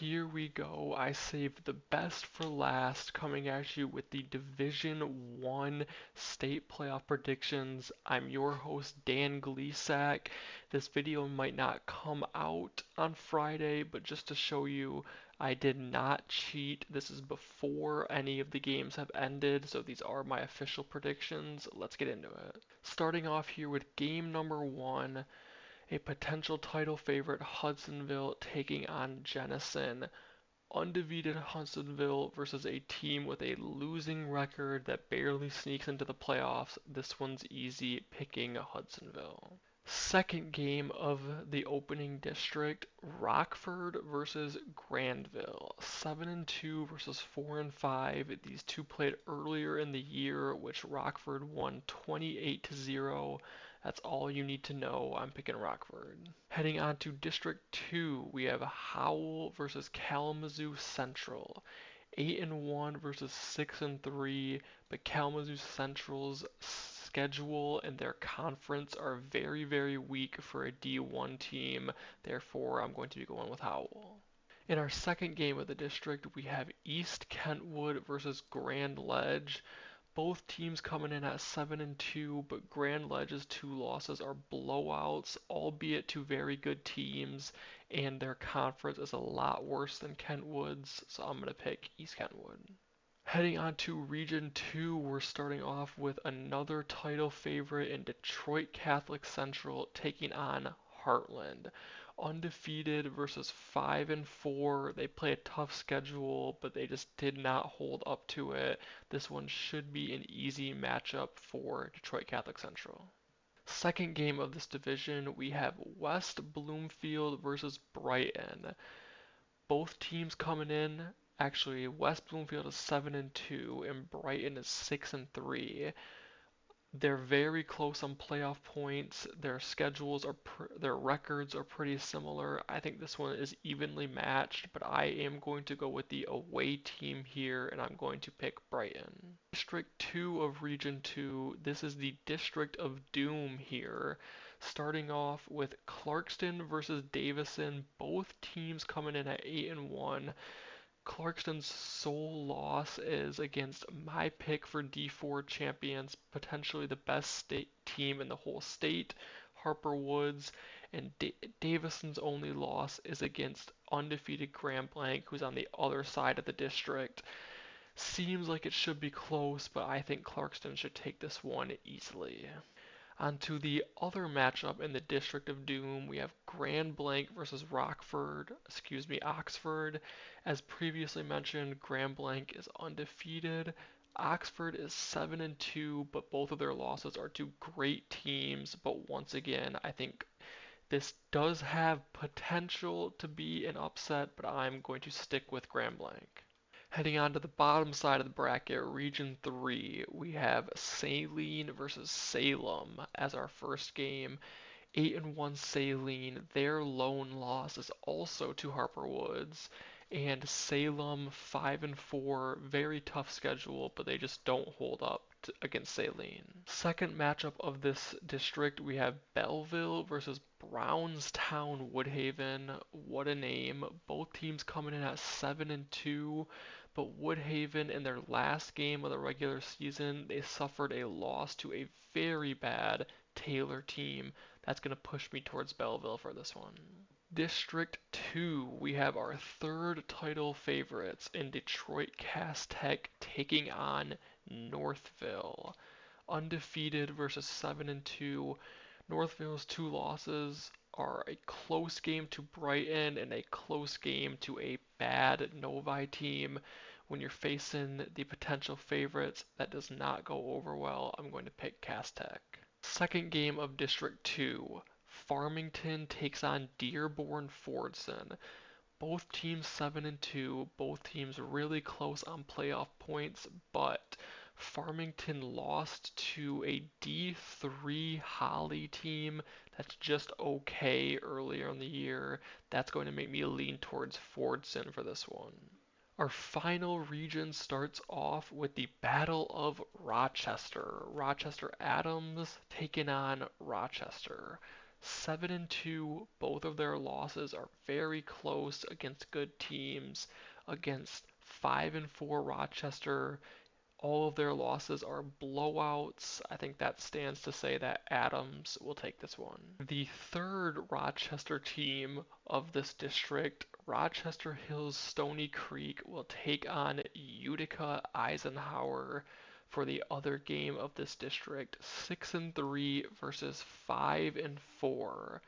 Here we go. I saved the best for last, coming at you with the Division 1 state playoff predictions. I'm your host, Dan Gleesack. This video might not come out on Friday, but just to show you, I did not cheat. This is before any of the games have ended, so these are my official predictions. Let's get into it. Starting off here with game number 1. A potential title favorite, Hudsonville, taking on Jenison. Undefeated Hudsonville versus a team with a losing record that barely sneaks into the playoffs. This one's easy, picking Hudsonville. Second game of the opening district, Rockford versus Grandville. 7-2 versus 4-5. These two played earlier in the year, which Rockford won 28-0. That's all you need to know. I'm picking Rockford. Heading on to District 2, we have Howell versus Kalamazoo Central. 8-1 versus 6-3, but Kalamazoo Central's schedule and their conference are very, very weak for a D1 team. Therefore, I'm going to be going with Howell. In our second game of the district, we have East Kentwood versus Grand Ledge. Both teams coming in at 7-2, but Grand Ledge's two losses are blowouts, albeit to very good teams, and their conference is a lot worse than Kentwood's, so I'm going to pick East Kentwood. Heading on to Region 2, we're starting off with another title favorite in Detroit Catholic Central taking on Heartland. Undefeated versus 5-4. They play a tough schedule, but they just did not hold up to it. This one should be an easy matchup for Detroit Catholic Central. Second game of this division, we have West Bloomfield versus Brighton. Both teams coming in. Actually, West Bloomfield is 7-2 and Brighton is 6-3. They're very close on playoff points. Their records are pretty similar. I think this one is evenly matched, but I am going to go with the away team here, and I'm going to pick Brighton. District 2 of Region 2. This is the District of Doom here. Starting off with Clarkston versus Davison. Both teams coming in at 8-1. Clarkston's sole loss is against my pick for D4 champions, potentially the best state team in the whole state, Harper Woods, and Davison's only loss is against undefeated Grand Blanc, who's on the other side of the district. Seems like it should be close, but I think Clarkston should take this one easily. On to the other matchup in the District of Doom, we have Grand Blanc versus Oxford. As previously mentioned, Grand Blanc is undefeated. Oxford is 7-2, but both of their losses are to great teams. But once again, I think this does have potential to be an upset, but I'm going to stick with Grand Blanc. Heading on to the bottom side of the bracket, Region 3, we have Saline versus Salem as our first game. 8-1 Saline, their lone loss is also to Harper Woods. And Salem 5-4, very tough schedule, but they just don't hold up against Saline. Second matchup of this district, we have Belleville versus Brownstown Woodhaven. What a name. Both teams coming in at 7-2. But Woodhaven, in their last game of the regular season, they suffered a loss to a very bad Taylor team. That's going to push me towards Belleville for this one. District 2, we have our third title favorites in Detroit Cass Tech taking on Northville. Undefeated versus 7-2. Northville's two losses are a close game to Brighton and a close game to a bad Novi team. When you're facing the potential favorites, that does not go over well. I'm going to pick Cass Tech. Second game of District 2, Farmington takes on Dearborn Fordson. Both teams 7-2, both teams really close on playoff points, but Farmington lost to a D3 Holly team that's just okay earlier in the year. That's going to make me lean towards Fordson for this one. Our final region starts off with the Battle of Rochester. Rochester Adams taking on Rochester. 7-2, both of their losses are very close against good teams. Against 5-4 Rochester, all of their losses are blowouts. I think that stands to say that Adams will take this one. The third Rochester team of this district, Rochester Hills Stony Creek, will take on Utica Eisenhower for the other game of this district. 6-3 versus 5-4.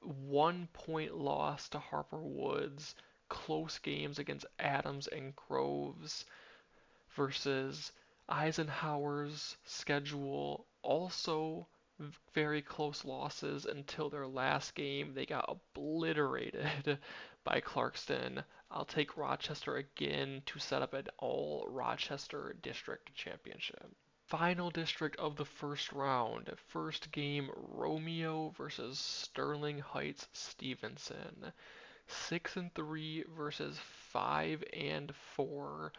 1 point loss to Harper Woods. Close games against Adams and Groves versus Eisenhower's schedule. Also very close losses until their last game. They got obliterated by Clarkston. I'll take Rochester again to set up an all Rochester district championship. Final district of the first round. First game, Romeo versus Sterling Heights Stevenson. 6-3 versus 5-4.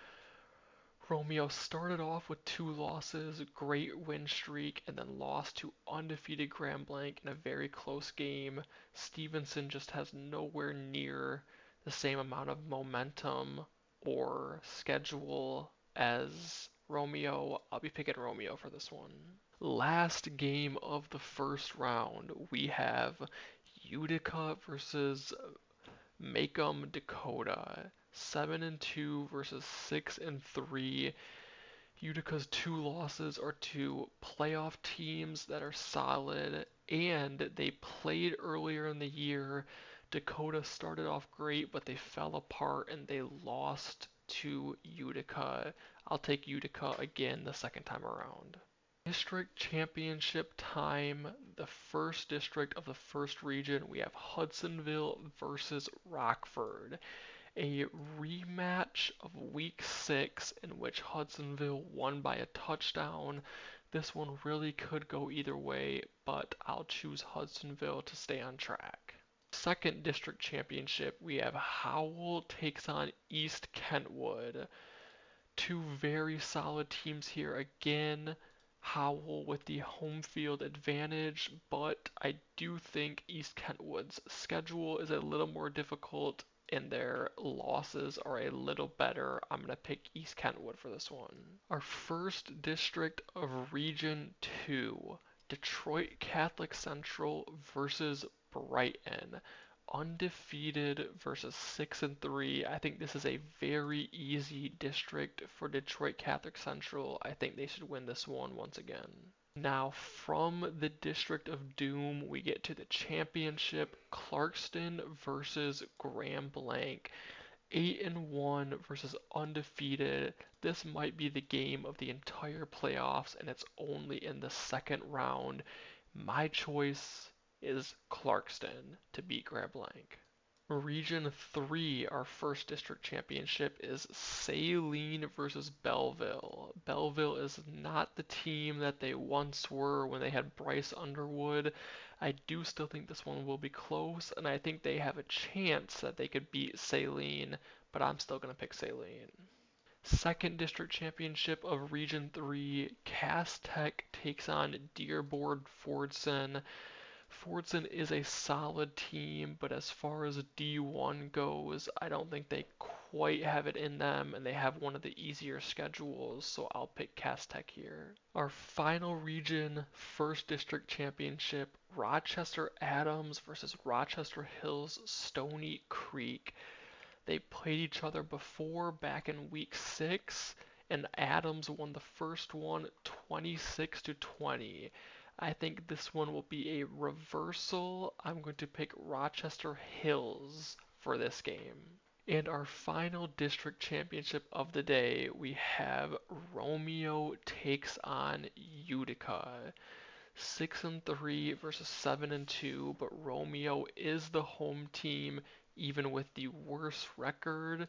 Romeo started off with 2 losses, great win streak, and then lost to undefeated Grand Blanc in a very close game. Stevenson just has nowhere near the same amount of momentum or schedule as Romeo. I'll be picking Romeo for this one. Last game of the first round, we have Utica versus Macomb, Dakota. 7-2 versus 6-3. Utica's 2 losses are to playoff teams that are solid, and they played earlier in the year. Dakota started off great, but they fell apart and they lost to Utica. I'll take Utica again the second time around. District championship time, the first district of the first region, we have Hudsonville versus Rockford. A rematch of week 6 in which Hudsonville won by a touchdown. This one really could go either way, but I'll choose Hudsonville to stay on track. Second district championship, we have Howell takes on East Kentwood. 2 very solid teams here again. Howell with the home field advantage, but I do think East Kentwood's schedule is a little more difficult and their losses are a little better. I'm going to pick East Kentwood for this one. Our first district of Region 2, Detroit Catholic Central versus Brighton. Undefeated versus 6-3. I think this is a very easy district for Detroit Catholic Central. I think they should win this one once again. Now from the District of Doom, we get to the championship, Clarkston versus Grand Blanc. 8-1 versus undefeated. This might be the game of the entire playoffs, and it's only in the second round. My choice is Clarkston to beat Grand Blanc. Region 3, our first district championship, is Saline versus Belleville. Belleville is not the team that they once were when they had Bryce Underwood. I do still think this one will be close, and I think they have a chance that they could beat Saline, but I'm still going to pick Saline. Second district championship of Region 3, Cass Tech takes on Dearborn Fordson. Fordson is a solid team, but as far as D1 goes, I don't think they quite have it in them, and they have one of the easier schedules, so I'll pick Cass Tech here. Our final region, first district championship, Rochester Adams versus Rochester Hills Stony Creek. They played each other before back in week 6, and Adams won the first one 26-20. I think this one will be a reversal. I'm going to pick Rochester Hills for this game. And our final district championship of the day, we have Romeo takes on Utica. 6-3 versus 7-2, but Romeo is the home team even with the worst record.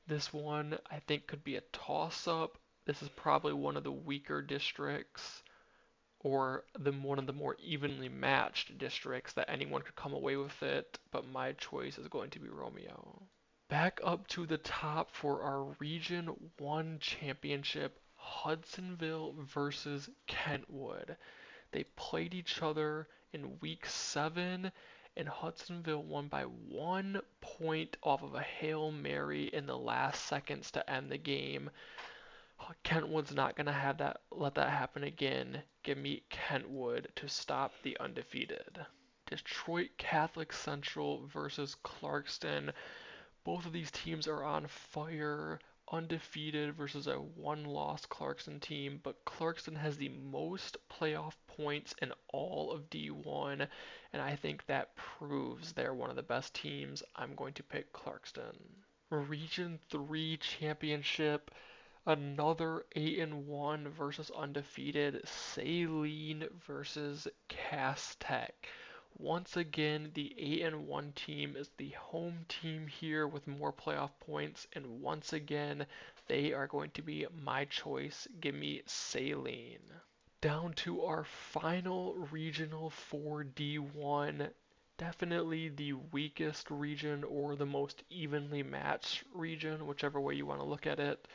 This one I think could be a toss-up. This is probably one of the weaker districts, or one of the more evenly matched districts that anyone could come away with it, but my choice is going to be Romeo. Back up to the top for our Region 1 championship, Hudsonville versus Kentwood. They played each other in week 7, and Hudsonville won by 1 point off of a Hail Mary in the last seconds to end the game. Kentwood's not going to let that happen again. Give me Kentwood to stop the undefeated. Detroit Catholic Central versus Clarkston. Both of these teams are on fire. Undefeated versus a one-loss Clarkston team, but Clarkston has the most playoff points in all of D1, and I think that proves they're one of the best teams. I'm going to pick Clarkston. Region 3 Championship. Another 8-1 versus undefeated, Saline versus Cass Tech. Once again, the 8-1 team is the home team here with more playoff points, and once again, they are going to be my choice. Give me Saline. Down to our final regional for D1. Definitely the weakest region or the most evenly matched region, whichever way you want to look at it.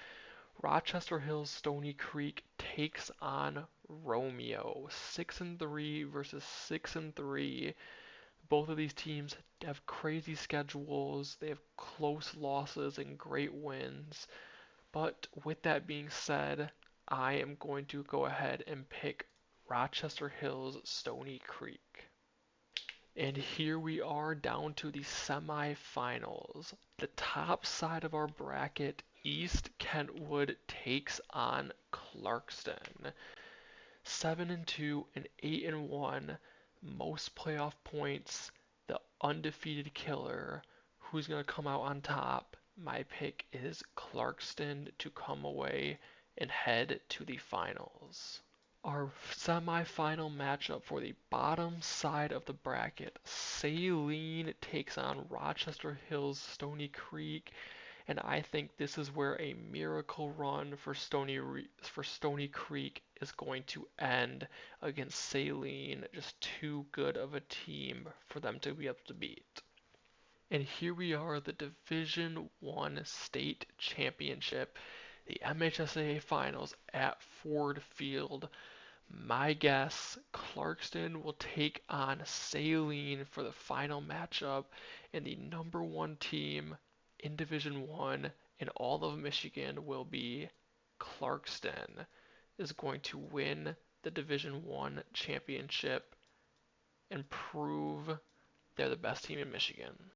Rochester Hills Stony Creek takes on Romeo. 6-3 versus 6-3. Both of these teams have crazy schedules. They have close losses and great wins. But with that being said, I am going to go ahead and pick Rochester Hills Stony Creek. And here we are down to the semifinals. The top side of our bracket, East Kentwood takes on Clarkston. 7-2 and 8-1, most playoff points, the undefeated killer. Who's going to come out on top? My pick is Clarkston to come away and head to the finals. Our semifinal matchup for the bottom side of the bracket, Saline takes on Rochester Hills Stony Creek, and I think this is where a miracle run for Stony Creek is going to end against Saline. Just too good of a team for them to be able to beat. And here we are, the Division I State Championship, the MHSAA Finals at Ford Field. My guess, Clarkston will take on Saline for the final matchup, and the number 1 team in Division 1 in all of Michigan will be Clarkston, is going to win the Division 1 championship and prove they're the best team in Michigan.